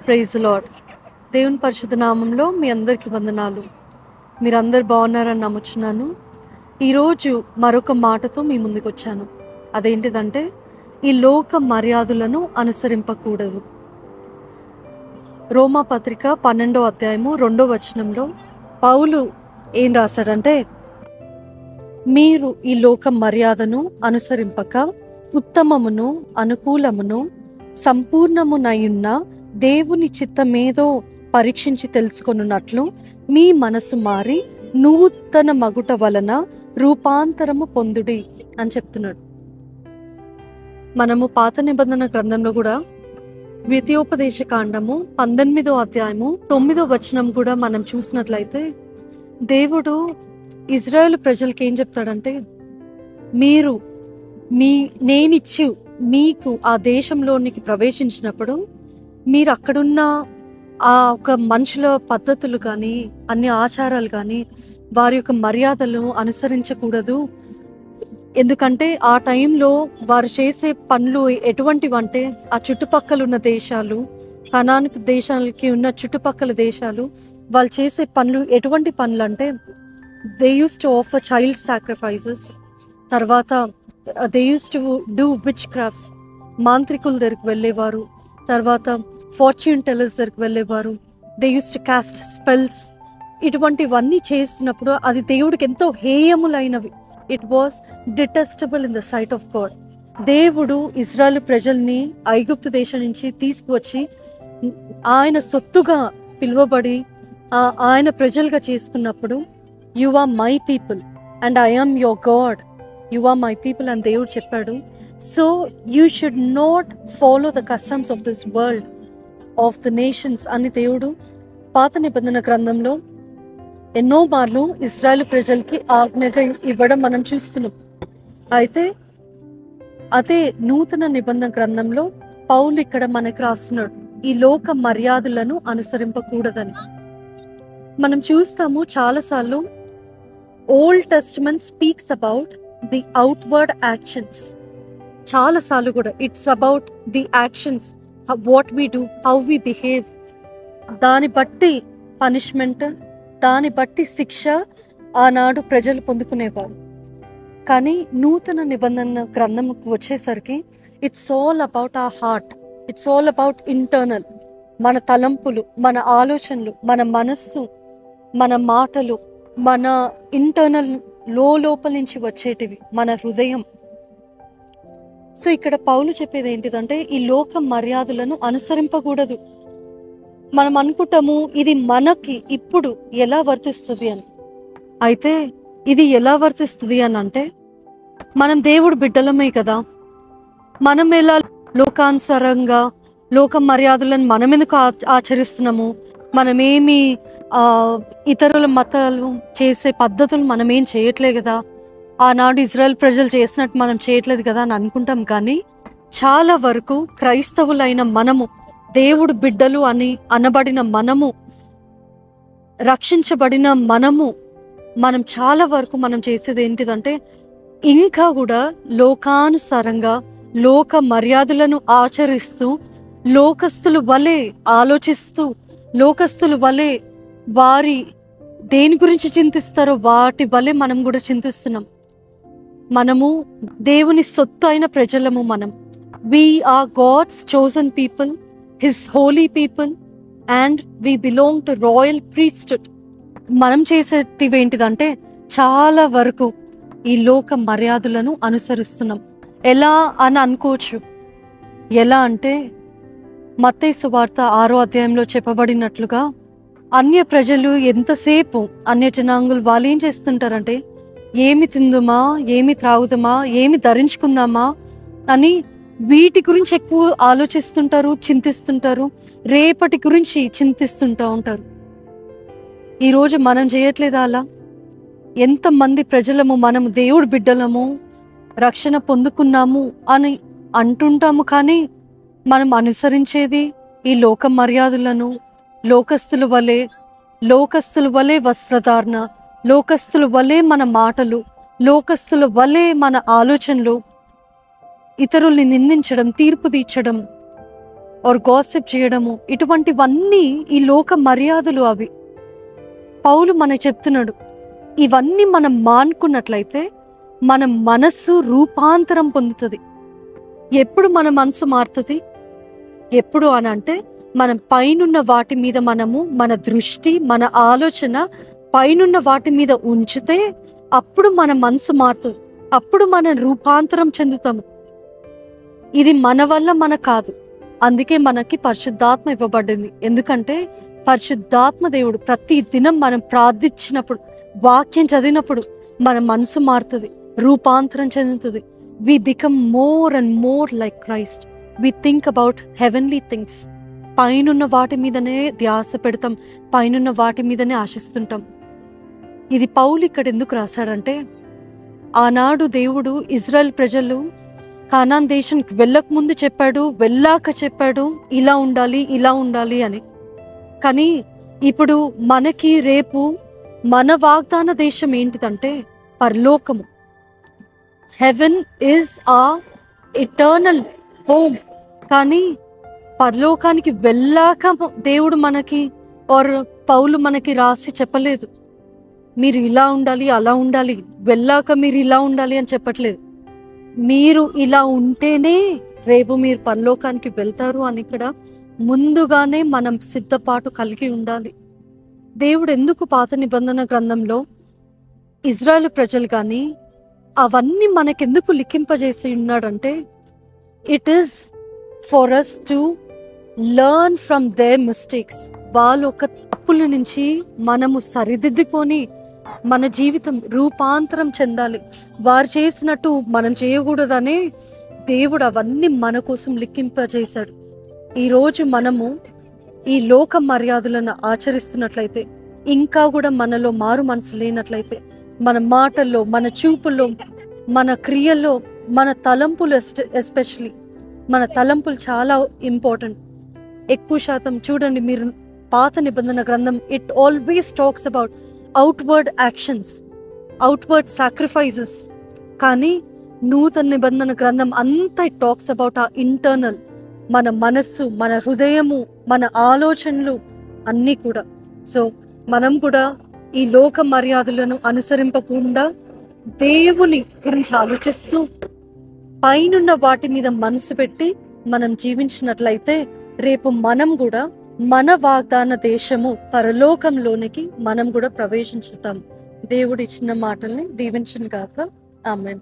Praise lord. దేవుని పరిశుద్ధ నామంలో మీ అందరికీ వందనాలు. మీరందరు బాగున్నారని నమ్ముచున్నాను. ఈరోజు మరొక మాటతో మీ ముందుకు వచ్చాను. అదేంటిదంటే, ఈ లోక మర్యాదలను అనుసరింపకూడదు. రోమా పత్రిక 12వ అధ్యాయము 2వ వచనంలో పౌలు ఏం రాశాడంటే, మీరు ఈ లోక మర్యాదను అనుసరింపక ఉత్తమమును అనుకూలమును సంపూర్ణమునయున్న దేవుని చిత్తమేదో పరీక్షించి తెలుసుకొనున్నట్లు మీ మనసు మారి నూతన మగుట వలన రూపాంతరము పొందుడి అని చెప్తున్నాడు. మనము పాత నిబంధన గ్రంథంలో కూడా ద్వితీయోపదేశ కాండము 18వ అధ్యాయము 9వ వచనం కూడా మనం చూసినట్లయితే, దేవుడు ఇజ్రాయేల్ ప్రజలకి ఏం చెప్తాడంటే, మీరు నేనిచ్చి మీకు ఆ దేశంలోనికి ప్రవేశించినప్పుడు మీరు అక్కడున్న ఆ ఒక మనుషుల పద్ధతులు కానీ అన్ని ఆచారాలు కానీ వారి యొక్క మర్యాదలు అనుసరించకూడదు. ఎందుకంటే ఆ టైంలో వారు చేసే పనులు ఎటువంటివంటే, ఆ చుట్టుపక్కల ఉన్న దేశాలు, కనాను దేశాలకి ఉన్న చుట్టుపక్కల దేశాలు వాళ్ళు చేసే పనులు ఎటువంటి పనులు అంటే, they used to offer child sacrifices. తర్వాత they used to do witchcrafts, మాంత్రికుల దగ్గరికి వెళ్ళేవారు. తర్వాత ఫార్చ్యూన్ టెల్లర్స్ దగ్గరికి వెళ్ళేవారు. They used to cast spells. ఇటువంటివన్నీ చేసినప్పుడు అది దేవుడికి ఎంతో హేయములైనవి. It was detestable in the sight of God. దేవుడు ఇజ్రాయెల్ ప్రజల్ని ఐగుప్తు దేశం నుంచి తీసుకువచ్చి ఆయన సొత్తుగా పిలువబడి ఆయన ప్రజలుగా చేసుకున్నప్పుడు, you are my people and I am your God, you are my people అని దేవుడు చెప్పాడు. So you should not follow the customs of this world of the nations అని దేవుడు పాత నిబంధన గ్రంథంలో ఎన్నో మార్లు ఇజ్రాయెల్ ప్రజలకి ఆజ్ఞగా ఇవ్వడం మనం చూస్తున్నాం. అయితే అదే నూతన నిబంధన గ్రంథంలో పౌలు ఇక్కడ మనకు రాస్తున్నాడు, ఈ లోక మర్యాదలను అనుసరింపకూడదని. మనం చూస్తాము చాలాసార్లు old testament speaks about the outward actions. చాలాసార్లు కూడా it's about the actions, what we do, how we behave. దాన్ని బట్టి పనిష్మెంట్, దాన్ని బట్టి శిక్ష ఆనాడు ప్రజలు పొందుకునేవారు. కానీ నూతన నిబంధన గ్రంథంకు వచ్చేసరికి ఇట్స్ ఆల్ అబౌట్ ఆ heart, it's all about internal. మన తలంపులు, మన ఆలోచనలు, మన మనస్సు, మన మాటలు, మన ఇంటర్నల్ లోపల నుంచి వచ్చేటివి, మన హృదయం. సో ఇక్కడ పౌలు చెప్పేది ఏంటిదంటే, ఈ లోక మర్యాదలను అనుసరింపకూడదు. మనం అనుకుంటాము ఇది మనకి ఇప్పుడు ఎలా వర్తిస్తుంది అని. అయితే ఇది ఎలా వర్తిస్తుంది అని అంటే, మనం దేవుడు బిడ్డలమే కదా, మనం ఎలా లోకానుసారంగా లోక మర్యాదలను మనం ఎందుకు ఆచరిస్తున్నాము? మనమేమి ఇతరుల మతాలు చేసే పద్ధతులు మనమేం చేయట్లే కదా, ఆనాడు ఇజ్రాయెల్ ప్రజలు చేసినట్టు మనం చేయట్లేదు కదా అని అనుకుంటాం. కానీ చాలా వరకు క్రైస్తవులైన మనము, దేవుడు బిడ్డలు అని అనబడిన మనము, రక్షించబడిన మనం చాలా వరకు మనం చేసేది ఏంటిదంటే, ఇంకా కూడా లోకానుసారంగా లోక మర్యాదలను ఆచరిస్తూ, లోకస్తులు వలె ఆలోచిస్తూ, లోకస్తులు వలె వారి దేని గురించి చింతిస్తారో వాటి వలె మనం కూడా చింతిస్తున్నాం. మనము దేవుని సొత్తు అయిన ప్రజలము. we are God's chosen people, his holy people, and we belong to royal priesthood. మనం చేసేటివి ఏంటిదంటే, చాలా వరకు ఈ లోక మర్యాదలను అనుసరిస్తున్నాం. ఎలా అని అనుకోవచ్చు. ఎలా అంటే, మత్తయి సువార్త 6వ అధ్యాయంలో చెప్పబడినట్లుగా, అన్య ప్రజలు ఎంతసేపు, అన్య జనాంగులు వాళ్ళు ఏం చేస్తుంటారంటే, ఏమి తిందుమా, ఏమి త్రాగుదామా, ఏమి ధరించుకుందామా అని వీటి గురించి ఎక్కువ ఆలోచిస్తుంటారు, చింతిస్తుంటారు, రేపటి గురించి చింతిస్తుంటూ ఉంటారు. ఈరోజు మనం చేయట్లేదా అలా? ఎంతమంది ప్రజలము మనము దేవుడు బిడ్డలము, రక్షణ పొందుకున్నాము అని అంటుంటాము. కానీ మనం అనుసరించేది ఈ లోక మర్యాదలను. లోకస్తుల వలె వస్త్రధారణ, లోకస్తుల వలె మన మాటలు, లోకస్తుల వలె మన ఆలోచనలు, ఇతరుల్ని నిందించడం, తీర్పు తీర్చడం, ఆర్ గాసిప్ చేయడము, ఇటువంటివన్నీ ఈ లోక మర్యాదలు. అవి పౌలు మనకు చెప్తున్నాడు, ఇవన్నీ మనం మానుకున్నట్లయితే మన మనస్సు రూపాంతరం పొందుతుంది. ఎప్పుడు మన మనసు మారుతుంది? ఎప్పుడు అని అంటే మనం పైనున్న వాటి మీద మన దృష్టి, మన ఆలోచన పైనున్న వాటి మీద ఉంచితే అప్పుడు మన మనసు మారుతుంది, అప్పుడు మనం రూపాంతరం చెందుతాము. ఇది మన వల్ల కాదు. అందుకే మనకి పరిశుద్ధాత్మ ఇవ్వబడింది. ఎందుకంటే పరిశుద్ధాత్మ దేవుడు ప్రతి దినం మనం ప్రార్థించినప్పుడు, వాక్యం చదివినప్పుడు మన మనసు మారుతుంది, రూపాంతరం చెందుతుంది. We become more and more like Christ. We think about heavenly things. పైనున్న వాటి మీదనే ధ్యాస పెడతాం, పైనున్న వాటి మీదనే ఆశిస్తుంటాం. ఇది పౌలు ఇక్కడ ఎందుకు రాశాడంటే, ఆనాడు దేవుడు ఇజ్రాయెల్ ప్రజలు కానాన్ దేశానికి వెళ్ళక ముందు చెప్పాడు, వెళ్ళాక చెప్పాడు ఇలా ఉండాలి, ఇలా ఉండాలి అని. కానీ ఇప్పుడు మనకి రేపు మన వాగ్దాన దేశం ఏంటిదంటే పరలోకము. హెవెన్ ఈజ్ ఆ ఎటర్నల్ హోమ్. కానీ పరలోకానికి వెళ్ళాక దేవుడు మనకి పౌలు మనకి రాసి చెప్పలేదు, మీరు ఇలా ఉండాలి, అలా ఉండాలి, వెళ్ళాక మీరు ఇలా ఉండాలి అని చెప్పట్లేదు. మీరు ఇలా ఉంటేనే రేపు మీరు పరలోకానికి వెళ్తారు అని ఇక్కడ ముందుగానే మనం సిద్ధపాటు కలిగి ఉండాలి. దేవుడు ఎందుకు పాత నిబంధన గ్రంథంలో ఇజ్రాయెల్ ప్రజలు కానీ అవన్నీ మనకెందుకు లిఖింపజేసి ఉన్నాడంటే, it is for us to learn from their mistakes. వాళ్ళ ఒక తప్పుల నుంచి మనము సరిదిద్దుకొని మన జీవితం రూపాంతరం చెందాలి. వారు చేసినట్టు మనం చేయకూడదనే దేవుడు అవన్నీ మన కోసం లిఖింపజేశాడు. ఈరోజు మనము ఈ లోక మర్యాదలను ఆచరిస్తున్నట్లయితే, ఇంకా కూడా మనలో మారు మనసు లేనట్లయితే, మన మాటల్లో, మన చూపుల్లో, మన క్రియల్లో, మన తలంపులు, ఎస్పెషలీ మన తలంపులు చాలా ఇంపార్టెంట్. ఎక్కువ శాతం చూడండి మీరు పాత నిబంధన గ్రంథం, it always talks about outward actions, outward sacrifices. కానీ నూతన నిబంధన గ్రంథం అంతా ఇట్ టాక్స్ అబౌట్ ఆ ఇంటర్నల్, మన మనస్సు, మన హృదయము, మన ఆలోచనలు అన్నీ కూడా. సో మనం కూడా ఈ లోక మర్యాదలను అనుసరింపకుండా దేవుని గురించి ఆలోచిస్తూ పైనున్న వాటి మీద మనసు పెట్టి మనం జీవించినట్లయితే రేపు మనం కూడా మన వాగ్దాన దేశము పరలోకంలోనికి మనం కూడా ప్రవేశించుతాం. దేవుడి ఇచ్చిన మాటల్ని దీవించును గాక. ఆమేన్.